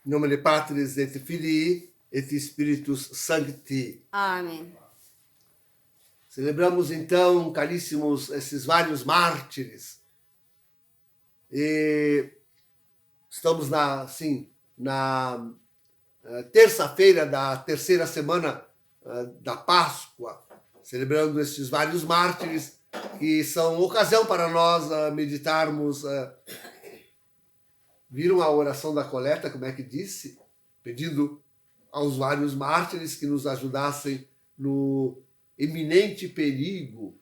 Em nome de Patris et Filii et Spiritus Sancti. Amém. Celebramos então, caríssimos, esses vários mártires. E estamos na terça-feira da terceira semana da Páscoa, celebrando esses vários mártires que são ocasião para nós meditarmos. Viram a oração da coleta, como é que disse? Pedindo aos vários mártires que nos ajudassem no iminente perigo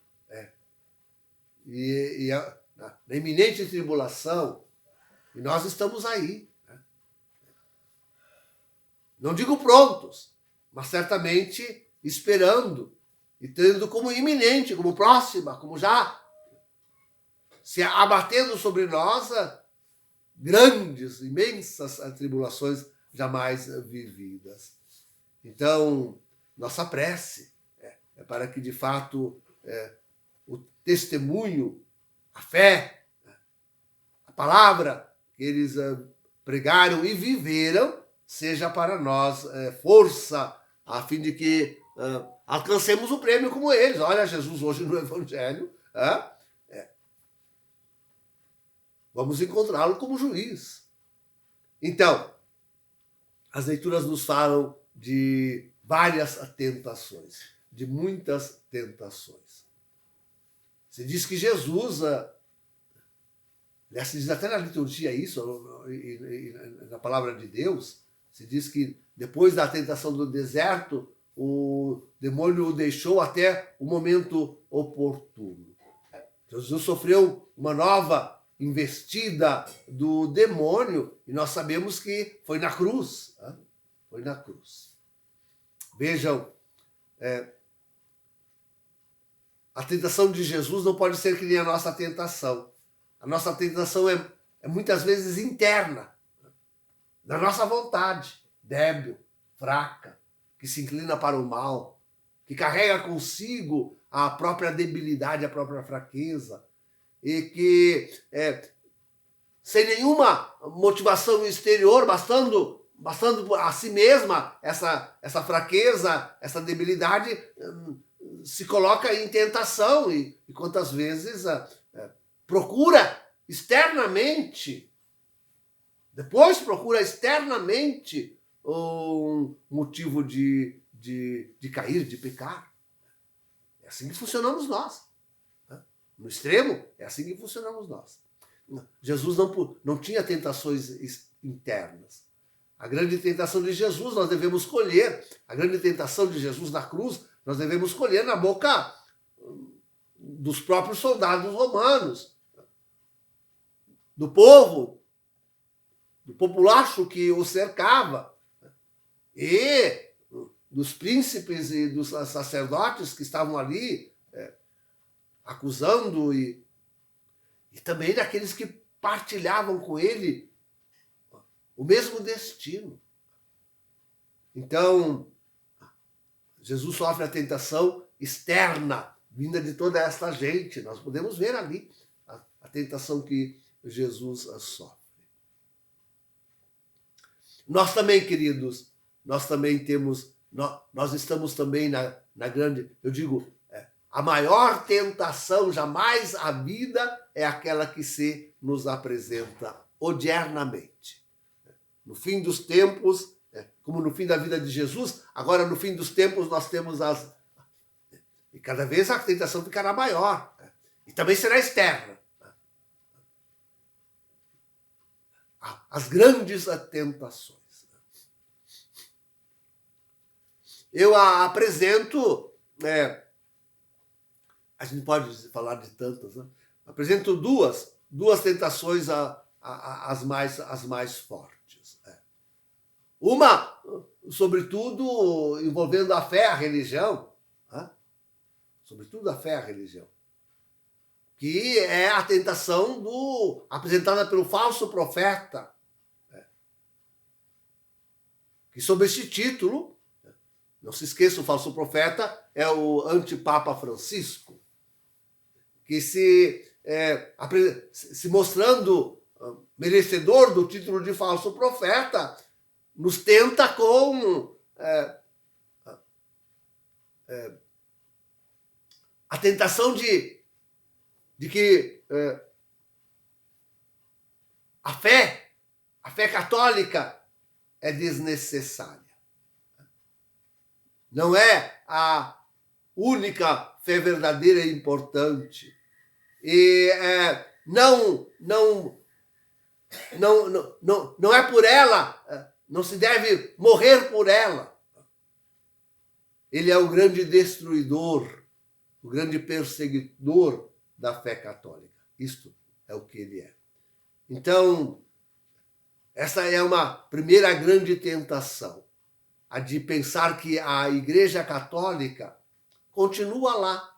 na iminente tribulação. E nós estamos aí. Não digo prontos, mas certamente esperando e tendo como iminente, como próxima, como já se abatendo sobre nós grandes, imensas tribulações jamais vividas. Então, nossa prece é para que, de fato, o testemunho, a fé, a palavra que eles pregaram e viveram, seja para nós força, a fim de que alcancemos o prêmio como eles. Olha, Jesus hoje no Evangelho, vamos encontrá-lo como juiz. Então, as leituras nos falam de várias tentações, de muitas tentações. Se diz que Jesus, se diz até na liturgia isso, na palavra de Deus, se diz que depois da tentação do deserto, o demônio o deixou até o momento oportuno. Jesus sofreu uma nova investida do demônio, e nós sabemos que foi na cruz. Foi na cruz. Vejam, a tentação de Jesus não pode ser que nem a nossa tentação. A nossa tentação é muitas vezes interna, da nossa vontade, débil, fraca, que se inclina para o mal, que carrega consigo a própria debilidade, a própria fraqueza, e que, sem nenhuma motivação exterior, bastando a si mesma essa fraqueza, essa debilidade, se coloca em tentação e quantas vezes procura externamente, depois procura externamente um motivo de cair, de pecar. É assim que funcionamos nós. No extremo, é assim que funcionamos nós. Jesus não tinha tentações internas. A grande tentação de Jesus nós devemos colher. A grande tentação de Jesus na cruz nós devemos colher na boca dos próprios soldados romanos, do povo, do populacho que o cercava, e dos príncipes e dos sacerdotes que estavam ali acusando, e também daqueles que partilhavam com ele o mesmo destino. Então, Jesus sofre a tentação externa, vinda de toda esta gente. Nós podemos ver ali a tentação que Jesus sofre. Nós também, queridos, nós estamos também na grande, eu digo, a maior tentação jamais havida é aquela que se nos apresenta odiernamente. No fim dos tempos, como no fim da vida de Jesus, agora no fim dos tempos nós temos e cada vez a tentação ficará maior. E também será externa. As grandes tentações. Eu apresento, a gente pode falar de tantas, né? Apresento duas tentações as mais fortes. Uma, sobretudo, envolvendo a fé, a religião, sobretudo a fé, a religião, que é a tentação apresentada pelo falso profeta, que sob este título, não se esqueça, o falso profeta é o antipapa Francisco, que se mostrando merecedor do título de falso profeta, nos tenta com a tentação de que a fé católica é desnecessária. Não é a única fé verdadeira e importante. E não é por ela, não se deve morrer por ela. Ele é o grande destruidor, o grande perseguidor da fé católica. Isto é o que ele é. Então, essa é uma primeira grande tentação, a de pensar que a Igreja Católica continua lá,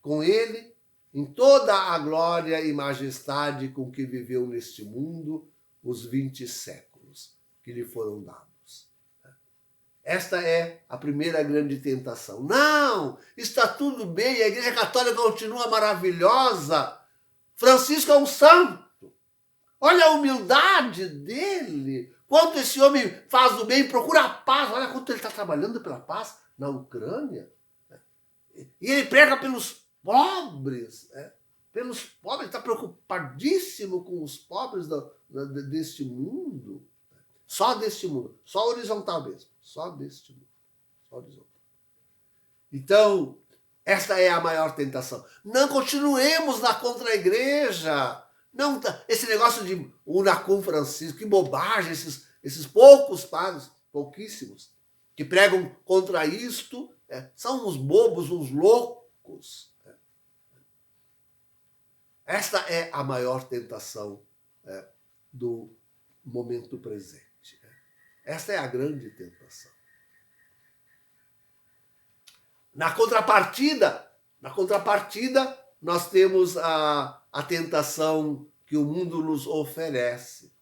com ele, em toda a glória e majestade com que viveu neste mundo os 20 séculos que lhe foram dados. Esta é a primeira grande tentação. Não, está tudo bem, a Igreja Católica continua maravilhosa. Francisco é um santo. Olha a humildade dele. Quanto esse homem faz do bem, procura a paz. Olha quanto ele está trabalhando pela paz na Ucrânia. E ele prega pelos pobres. Pelos pobres, está preocupadíssimo com os pobres deste mundo. Só deste mundo. Só horizontal mesmo. Só deste mundo. Só horizontal. Então, esta é a maior tentação. Não continuemos na contra-igreja. Não, esse negócio de Unacum Francisco, que bobagem, esses poucos padres, pouquíssimos, que pregam contra isto, são uns bobos, uns loucos. Esta é a maior tentação do momento presente. Esta é a grande tentação. Na contrapartida, nós temos a tentação que o mundo nos oferece,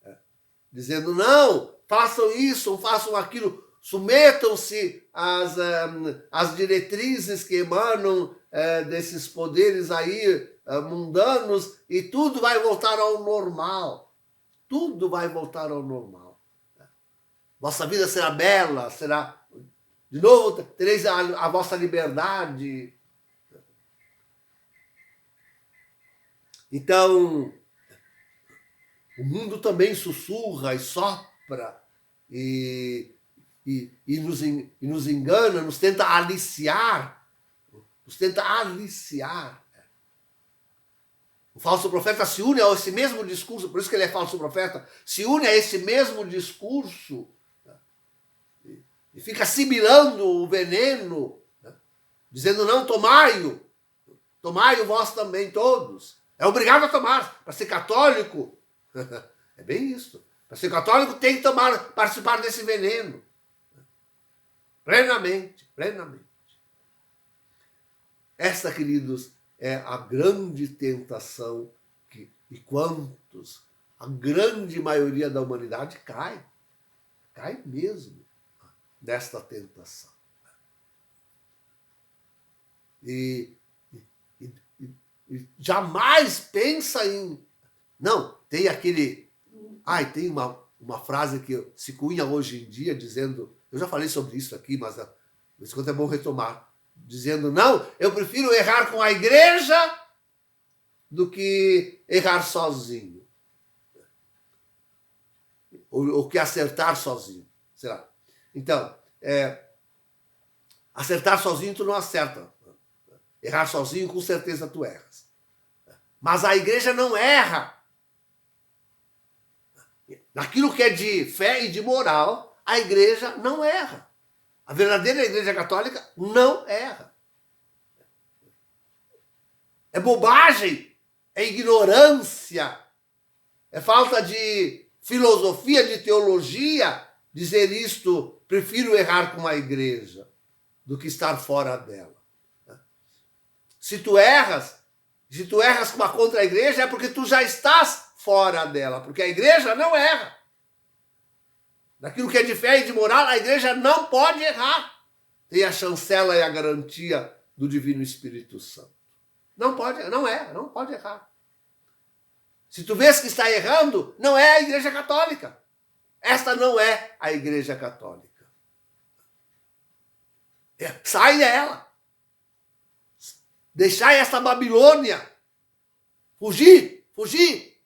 dizendo, não, façam isso, façam aquilo, submetam-se às diretrizes que emanam desses poderes aí mundanos e tudo vai voltar ao normal. Tudo vai voltar ao normal. Vossa vida será bela, será... De novo, tereis a vossa liberdade. Então, o mundo também sussurra e sopra e nos engana, nos tenta aliciar. O falso profeta se une a esse mesmo discurso, por isso que ele é falso profeta, se une a esse mesmo discurso e fica assimilando o veneno, dizendo, não, tomai-o vós também todos. É obrigado a tomar. Para ser católico, é bem isso. Para ser católico tem que participar desse veneno. Plenamente. Esta, queridos, é a grande tentação e quantos, a grande maioria da humanidade cai mesmo nesta tentação. E jamais pensa em... Não, tem aquele... tem uma frase que se cunha hoje em dia dizendo... Eu já falei sobre isso aqui, mas nesse conto é bom retomar. Dizendo, não, eu prefiro errar com a igreja do que errar sozinho. Ou que acertar sozinho. Sei lá. Então, acertar sozinho tu não acerta. Errar sozinho, com certeza tu erras. Mas a igreja não erra. Naquilo que é de fé e de moral, a igreja não erra. A verdadeira igreja católica não erra. É bobagem, é ignorância, é falta de filosofia, de teologia, dizer isto, prefiro errar com a igreja do que estar fora dela. Se tu erras com a contra-igreja, é porque tu já estás fora dela, porque a igreja não erra. Naquilo que é de fé e de moral, a igreja não pode errar. Tem a chancela e a garantia do Divino Espírito Santo. Não pode errar. Se tu vês que está errando, não é a igreja católica. Esta não é a Igreja Católica. Sai dela. Deixai essa Babilônia. Fugir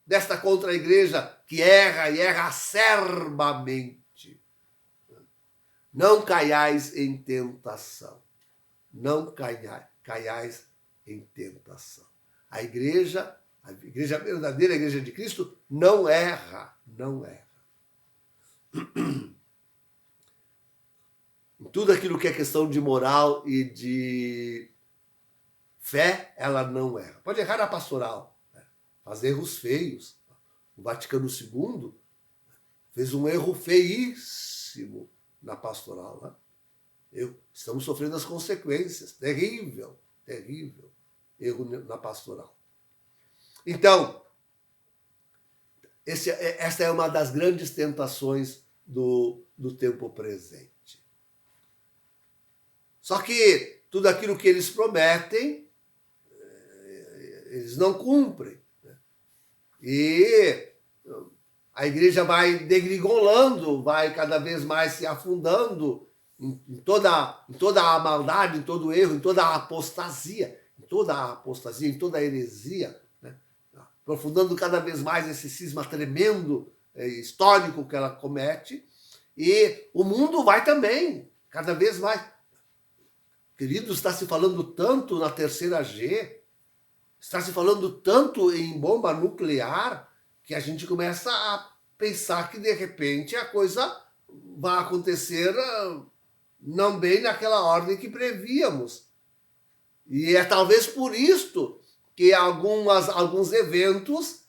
desta contra-igreja que erra e erra acerbamente. Não caiais em tentação. Não caiais em tentação. A igreja verdadeira, a igreja de Cristo, não erra. Em tudo aquilo que é questão de moral e de fé, ela não erra. Pode errar na pastoral, faz erros feios. O Vaticano II fez um erro feíssimo na pastoral. Né? Estamos sofrendo as consequências. Terrível erro na pastoral. Então, esta é uma das grandes tentações do tempo presente. Só que tudo aquilo que eles prometem, eles não cumprem. Né? E a igreja vai degringolando, vai cada vez mais se afundando em toda a maldade, em todo o erro, em toda a apostasia, em toda a heresia, né? Aprofundando cada vez mais esse cisma tremendo histórico que ela comete. E o mundo vai também, cada vez mais. Queridos, está se falando tanto na terceira G, está se falando tanto em bomba nuclear, que a gente começa a pensar que, de repente, a coisa vai acontecer não bem naquela ordem que prevíamos. E é talvez por isto que alguns eventos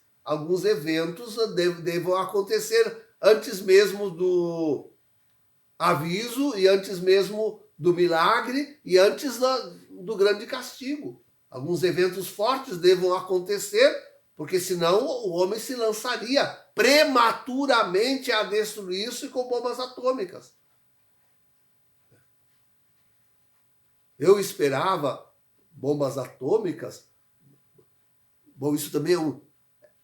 devam acontecer antes mesmo do aviso e antes mesmo do milagre e antes do grande castigo. Alguns eventos fortes devam acontecer, porque senão o homem se lançaria prematuramente a destruir-se com bombas atômicas. Eu esperava bombas atômicas. Bom, isso também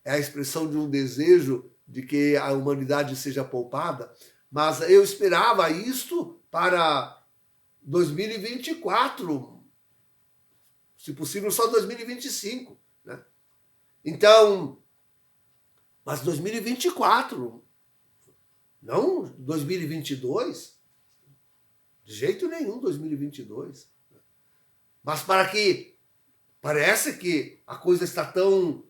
é a expressão de um desejo de que a humanidade seja poupada, mas eu esperava isto para 2024, se possível só 2025, né? Então, mas 2024, não 2022, de jeito nenhum 2022. Mas parece que a coisa está tão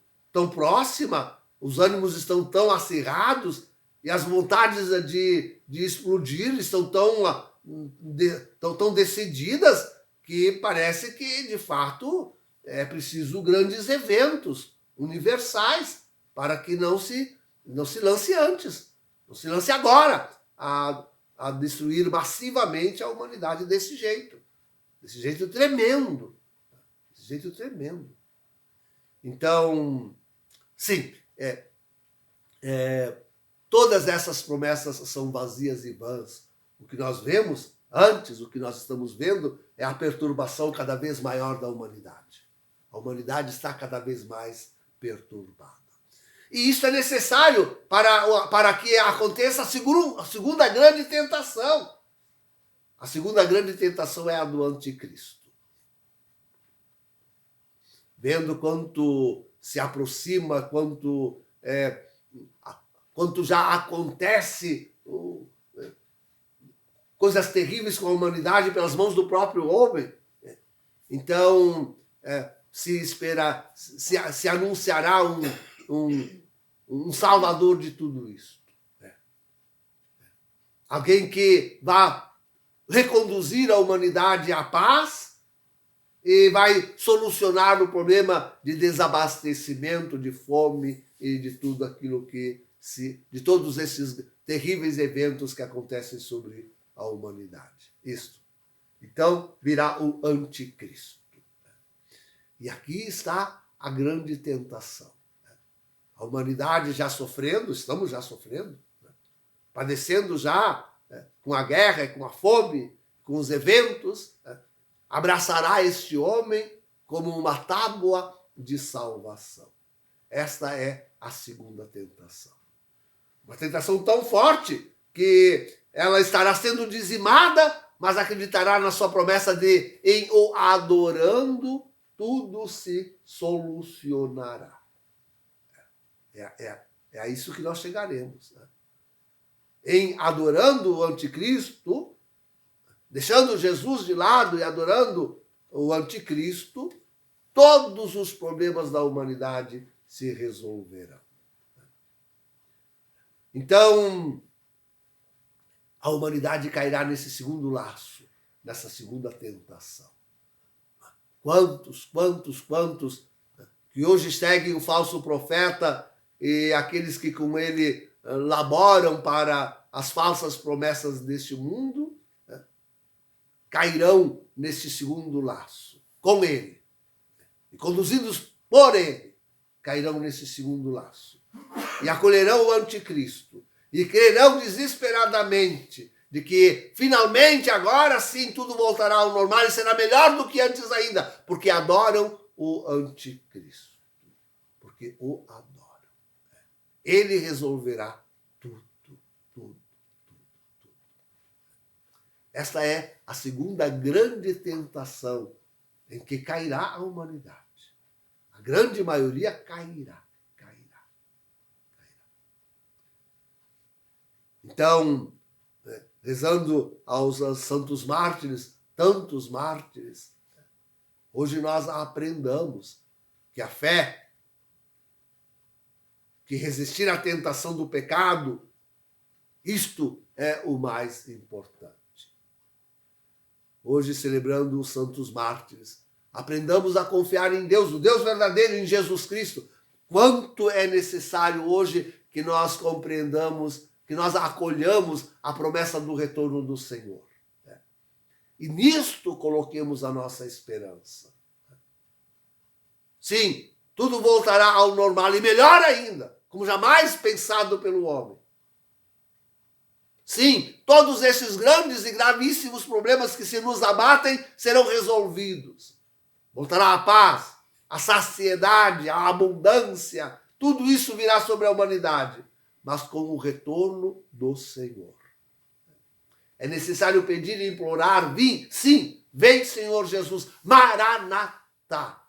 próxima, os ânimos estão tão acirrados e as vontades de explodir estão tão decididas que parece que, de fato, é preciso grandes eventos universais para que não se lance antes, não se lance agora a destruir massivamente a humanidade desse jeito tremendo. Então, sim, todas essas promessas são vazias e vãs. O que nós vemos antes, o que nós estamos vendo, é a perturbação cada vez maior da humanidade. A humanidade está cada vez mais perturbada. E isso é necessário para que aconteça a segunda grande tentação. A segunda grande tentação é a do anticristo. Vendo quanto se aproxima, quanto já acontece coisas terríveis com a humanidade pelas mãos do próprio homem. Então, se anunciará um salvador de tudo isso. Alguém que vá reconduzir a humanidade à paz e vai solucionar o problema de desabastecimento, de fome e de tudo aquilo de todos esses terríveis eventos que acontecem sobre a humanidade. Isto. Então, virá o anticristo. E aqui está a grande tentação. A humanidade já sofrendo, estamos já sofrendo, padecendo já com a guerra, com a fome, com os eventos, abraçará este homem como uma tábua de salvação. Esta é a segunda tentação. Uma tentação tão forte que ela estará sendo dizimada, mas acreditará na sua promessa de, em o adorando, tudo se solucionará. É a isso que nós chegaremos. Né? Em adorando o anticristo, deixando Jesus de lado e adorando o anticristo, todos os problemas da humanidade se resolverão. Então, a humanidade cairá nesse segundo laço, nessa segunda tentação. Quantos que hoje seguem o falso profeta e aqueles que com ele laboram para as falsas promessas deste mundo, cairão neste segundo laço, com ele. E conduzidos por ele, cairão nesse segundo laço. E acolherão o anticristo. E crerão desesperadamente de que finalmente agora sim tudo voltará ao normal e será melhor do que antes ainda, porque adoram o anticristo. Porque o adoram. Ele resolverá tudo. Esta é a segunda grande tentação em que cairá a humanidade. A grande maioria cairá. Então, rezando aos santos mártires, tantos mártires, hoje nós aprendamos que a fé, que resistir à tentação do pecado, isto é o mais importante. Hoje, celebrando os santos mártires, aprendamos a confiar em Deus, o Deus verdadeiro, em Jesus Cristo. Quanto é necessário hoje que nós compreendamos, que nós acolhamos a promessa do retorno do Senhor. E nisto coloquemos a nossa esperança. Sim, tudo voltará ao normal e melhor ainda, como jamais pensado pelo homem. Sim, todos esses grandes e gravíssimos problemas que se nos abatem serão resolvidos. Voltará a paz, a saciedade, a abundância, tudo isso virá sobre a humanidade, mas com o retorno do Senhor. É necessário pedir e implorar, vem Senhor Jesus, Maranatá.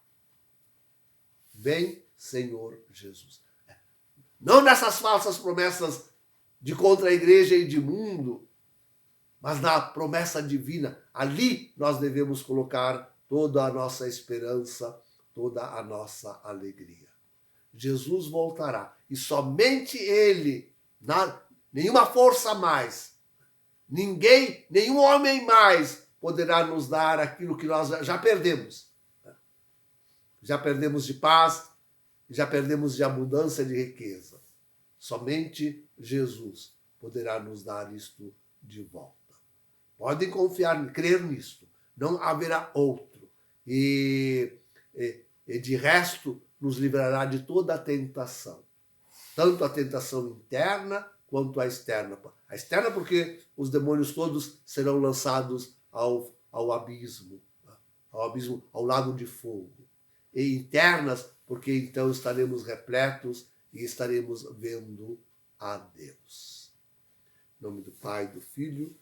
Vem Senhor Jesus. Não nessas falsas promessas de contra a igreja e de mundo, mas na promessa divina. Ali nós devemos colocar toda a nossa esperança, toda a nossa alegria. Jesus voltará e somente ele, nenhuma força mais, ninguém, nenhum homem mais poderá nos dar aquilo que nós já perdemos. Já perdemos de paz, já perdemos de abundância de riqueza. Somente Jesus poderá nos dar isto de volta. Podem confiar, crer nisto. Não haverá outro. E de resto, nos livrará de toda a tentação. Tanto a tentação interna quanto a externa. A externa porque os demônios todos serão lançados ao abismo, ao lago de fogo. E internas porque então estaremos repletos e estaremos vendo a Deus. Em nome do Pai, do Filho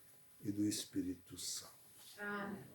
e do Espírito Santo. Amém.